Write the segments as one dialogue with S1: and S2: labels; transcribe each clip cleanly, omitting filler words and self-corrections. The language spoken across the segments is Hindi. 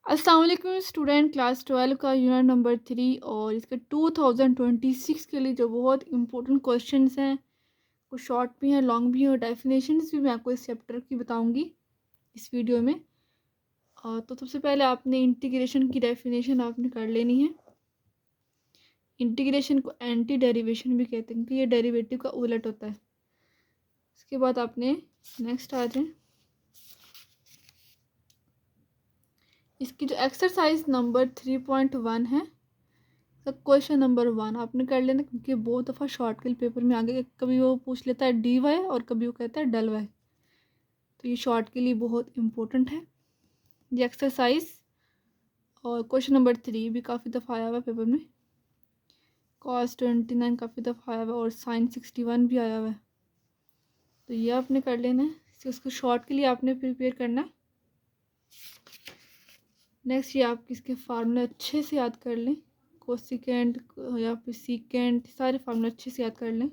S1: अस्सलाम वालेकुम स्टूडेंट, क्लास 12 का यूनिट नंबर 3 और इसके 2026 के लिए जो बहुत इंपॉर्टेंट क्वेश्चंस हैं, कुछ शॉर्ट भी हैं, लॉन्ग भी हैं और डेफिनेशंस भी मैं आपको इस चैप्टर की बताऊंगी इस वीडियो में। तो सबसे पहले आपने इंटीग्रेशन की डेफिनेशन आपने कर लेनी है। इंटीग्रेशन को एंटी डेरिवेशन भी कहते हैं कि ये डेरिवेटिव का उलट होता है। इसके बाद आपने नेक्स्ट आ जाए, इसकी जो एक्सरसाइज नंबर 3.1 है, तो क्वेश्चन नंबर 1 आपने कर लेना, क्योंकि बहुत दफ़ा शॉर्ट के पेपर में आगे कभी वो पूछ लेता है डी वाई और कभी वो कहता है डल वाई, तो ये शॉर्ट के लिए बहुत इंपॉर्टेंट है ये एक्सरसाइज। और क्वेश्चन नंबर 3 भी काफ़ी दफ़ा आया हुआ है पेपर में, कॉस 29 काफ़ी दफ़ा आया हुआ है और साइन 61 भी आया हुआ है, तो ये आपने कर लेना है। उसको शॉर्ट के लिए आपने प्रिपेयर करना है। नेक्स्ट ये आप इसके फार्मूले अच्छे से याद कर लें, कोसिकेंट या फिर सीकेंट, सारे फार्मूले अच्छे से याद कर लें।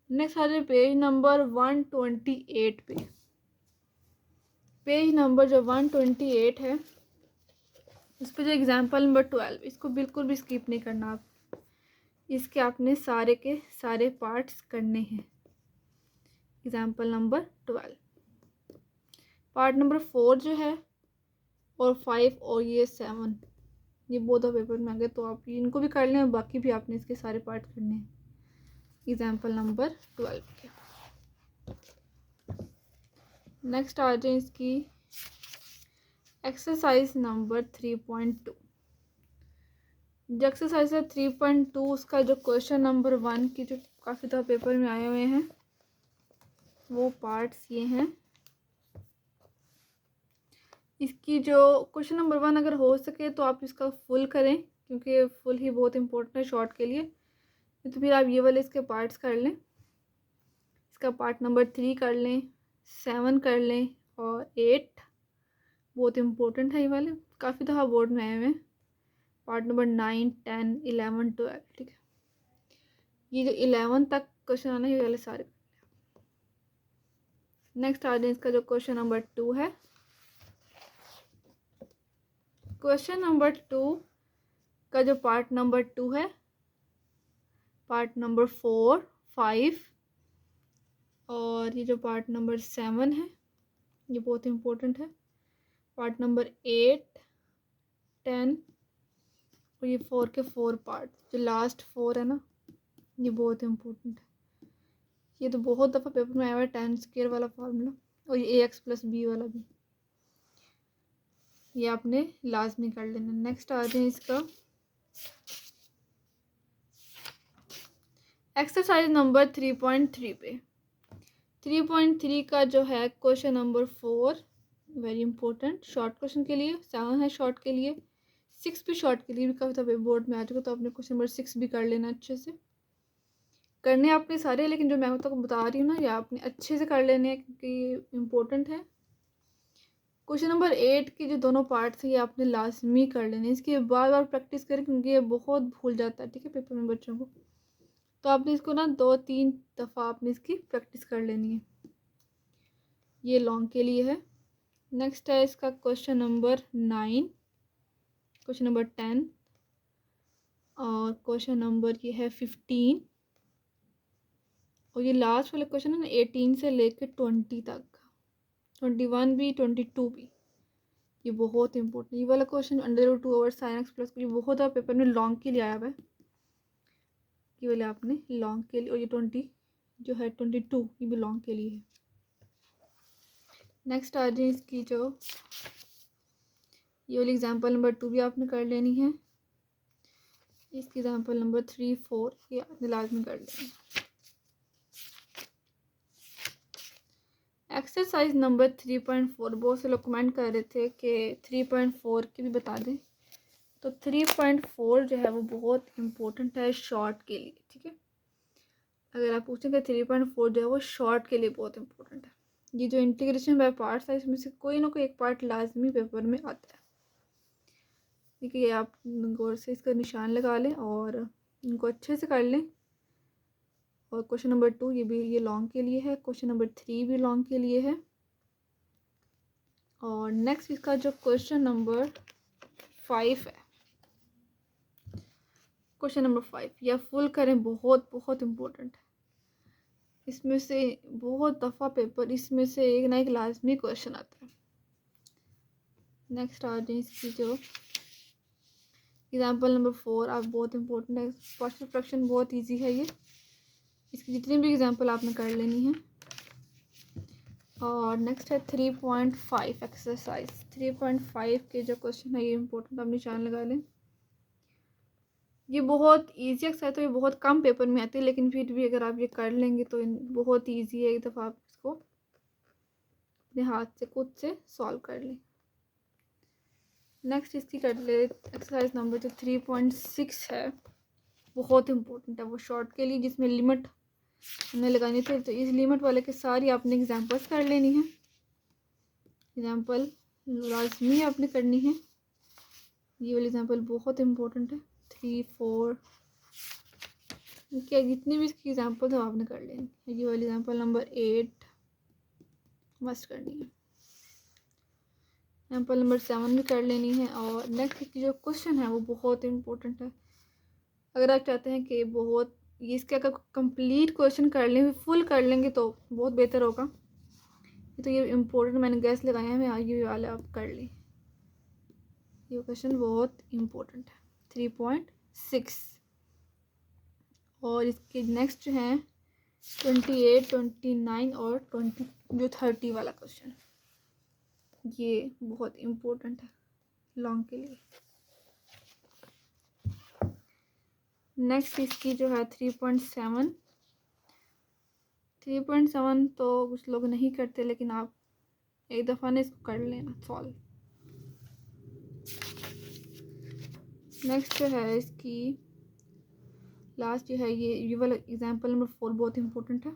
S1: नेक्स्ट आ जाए पेज नंबर 128 पे। पेज नंबर जो 128 है, उस पर जो एग्जाम्पल नंबर 12, इसको बिल्कुल भी स्किप नहीं करना आप, इसके आपने सारे के सारे पार्ट्स करने हैं। एग्जाम्पल नंबर 12, पार्ट नंबर 4 जो है और 5 और ये 7, ये बहुत पेपर में आ गए, तो आप इनको भी कर लें, बाकी भी आपने इसके सारे पार्ट करने हैं एग्जाम्पल नंबर 12 के। नेक्स्ट आ जाए इसकी एक्सरसाइज नंबर 3.2। जो एक्सरसाइज है 3.2, उसका जो क्वेश्चन नंबर 1 की जो काफ़ी दफ़ा पेपर में आए हुए हैं, वो पार्ट्स ये हैं। इसकी जो क्वेश्चन नंबर 1 अगर हो सके तो आप इसका फुल करें, क्योंकि फुल ही बहुत इंपॉर्टेंट है शॉर्ट के लिए। तो फिर आप ये वाले इसके पार्ट्स कर लें, इसका पार्ट नंबर 3 कर लें, 7 कर लें और 8 बहुत इंपॉर्टेंट है, ये वाले काफ़ी दफ़ा बोर्ड में आए हुए हैं। पार्ट नंबर 9, 10, 11, 12, ठीक है। ये जो 11 तक क्वेश्चन आना है, ये वाले सारे। नेक्स्ट आ जाए इसका जो क्वेश्चन नंबर 2 है। क्वेश्चन नंबर 2 का जो पार्ट नंबर 2 है, पार्ट नंबर 4, 5 और ये जो पार्ट नंबर 7 है, ये बहुत इंपॉर्टेंट है। पार्ट नंबर 8, 10 और ये 4 के 4 पार्ट, जो लास्ट 4 है ना, ये बहुत इंपॉर्टेंट है। ये तो बहुत दफ़ा पेपर में आया हुआ है, 10 स्क्वायर वाला फार्मूला और ये ax+b वाला भी, ये आपने लाजमी कर लेना। नेक्स्ट आ जाए इसका एक्सरसाइज नंबर 3.3 पे। 3.3 का जो है question number 4, very important short question के लिए, 7 है शॉर्ट के लिए, 6 भी शॉर्ट के लिए भी काफ़ी दफ़ा बोर्ड में आ चुका, तो आपने क्वेश्चन नंबर 6 भी कर लेना अच्छे से। करने आपने सारे, लेकिन जो मैं आपको बता रही हूँ ना, ये आपने अच्छे से कर लेने हैं, क्योंकि इम्पोर्टेंट है। क्वेश्चन नंबर 8 के जो दोनों पार्ट्स हैं, ये आपने लाजमी कर लेने, इसकी बार बार प्रैक्टिस करें, क्योंकि ये बहुत भूल जाता है, ठीक है, पेपर में बच्चों को। तो आपने इसको ना 2-3 दफ़ा आपने इसकी प्रैक्टिस कर लेनी है। ये लॉन्ग के लिए है। नेक्स्ट है इसका क्वेश्चन नंबर 9, क्वेश्चन नंबर 10 और क्वेश्चन नंबर ये है 15 और ये लास्ट वाले क्वेश्चन है ना 18 से लेकर 20 तक, 21 भी, 22 भी, ये बहुत इंपॉर्टेंट। ये वाला क्वेश्चन √2/sin x+, ये बहुत ज़्यादा पेपर में लॉन्ग के लिए आया हुआ है, ये वाले आपने लॉन्ग के लिए, और ये 20 जो है 22, ये भी लॉन्ग के लिए है। नेक्स्ट आ जाए इसकी जो ये वाली एग्जाम्पल नंबर 2 भी आपने कर लेनी है। इसकी एग्जाम्पल नंबर 3, 4 ये आपने लाजमी कर लेनी है। एक्सरसाइज नंबर 3.4, बहुत से लोग कमेंट कर रहे थे कि 3.4 की भी बता दें, तो 3.4 जो है वो बहुत इंपॉर्टेंट है शॉर्ट के लिए, ठीक है। अगर आप पूछेंगे 3.4 जो है वो शॉर्ट के लिए बहुत इंपॉर्टेंट है। ये जो इंटीग्रेशन बाय पार्ट्स है, इसमें से कोई ना कोई एक पार्ट लाजमी पेपर में आता है, ठीक है। ये आप गौर से इसका निशान लगा लें और इनको अच्छे से कर लें। और क्वेश्चन नंबर 2 ये भी, ये लॉन्ग के लिए है, क्वेश्चन नंबर 3 भी लॉन्ग के लिए है। और नेक्स्ट इसका जो क्वेश्चन नंबर 5 है, क्वेश्चन नंबर 5 या फुल करें, बहुत बहुत इम्पोर्टेंट है। इसमें से बहुत दफ़ा पेपर इसमें से एक ना एक लाजमी क्वेश्चन आता है। नेक्स्ट आ जाए इसकी जो एग्जाम्पल नंबर 4, आप बहुत इम्पोर्टेंट है। पार्शियल फ्रैक्शन बहुत इजी है ये, इसकी जितनी भी एग्जाम्पल आपने कर लेनी है। और नेक्स्ट है 3.5 एक्सरसाइज। 3.5 के जो क्वेश्चन है ये इम्पोर्टेंट, आप निशान लगा लें। ये बहुत इजी एक्सरसाइज, तो ये बहुत कम पेपर में आती है, लेकिन फिर भी अगर आप ये कर लेंगे तो बहुत इजी है। एक दफ़ा आप इसको अपने हाथ से खुद से सॉल्व कर लें। नेक्स्ट इसकी कर ले एक्सरसाइज नंबर जो 3.6 है, बहुत इम्पोर्टेंट है। वो शॉर्ट के लिए जिसमें लिमिट हमने लगानी थी, तो इस लिमिट वाले के सारी आपने एग्जांपल्स कर लेनी है। एग्जांपल लाजमी आपने करनी है। ये वाली एग्जांपल बहुत इम्पोर्टेंट है। 3, 4 क्या जितनी भी इसकी एग्जांपल है आपने कर लेनी है। ये वाली एग्जांपल नंबर 8 मस्ट करनी है। एग्जांपल नंबर 7 भी कर लेनी है। और नेक्स्ट की जो क्वेश्चन है वो बहुत इम्पोर्टेंट है। अगर आप चाहते हैं कि बहुत ये इसके अगर कंप्लीट क्वेश्चन कर लें, फुल कर लेंगे तो बहुत बेहतर होगा। तो ये इम्पोर्टेंट मैंने गैस लगाया है, ये वाला आप कर लें। ये क्वेश्चन बहुत इम्पोर्टेंट है। 3.6 और इसके नेक्स्ट हैं 28, 29 और 20 जो 30 वाला क्वेश्चन, ये बहुत इम्पोर्टेंट है लॉन्ग के लिए। नेक्स्ट इसकी जो है 3.7। 3.7 तो कुछ लोग नहीं करते, लेकिन आप एक दफ़ा ने इसको कर लेना सॉल्व। नेक्स्ट जो है इसकी लास्ट जो है ये वाला एग्जाम्पल नंबर 4 बहुत इम्पोर्टेंट है।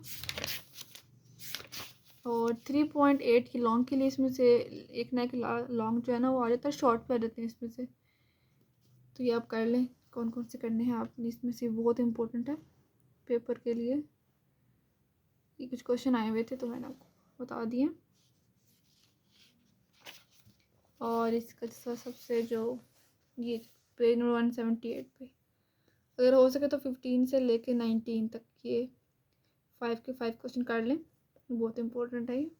S1: और 3.8 की लॉन्ग के लिए इसमें से एक ना एक लॉन्ग जो है ना वो आ जाता है, शॉर्ट पे आ जाते हैं इसमें से। तो ये आप कर लें कौन कौन से करने हैं आपने, इसमें से बहुत इम्पोर्टेंट है पेपर के लिए। ये कुछ क्वेश्चन आए हुए थे तो मैंने आपको बता दिए। और इसका सबसे जो ये पेज नंबर 178 पे अगर हो सके तो 15 से लेके 19 तक ये 5 के 5 क्वेश्चन कर लें, बहुत इम्पोर्टेंट है ये।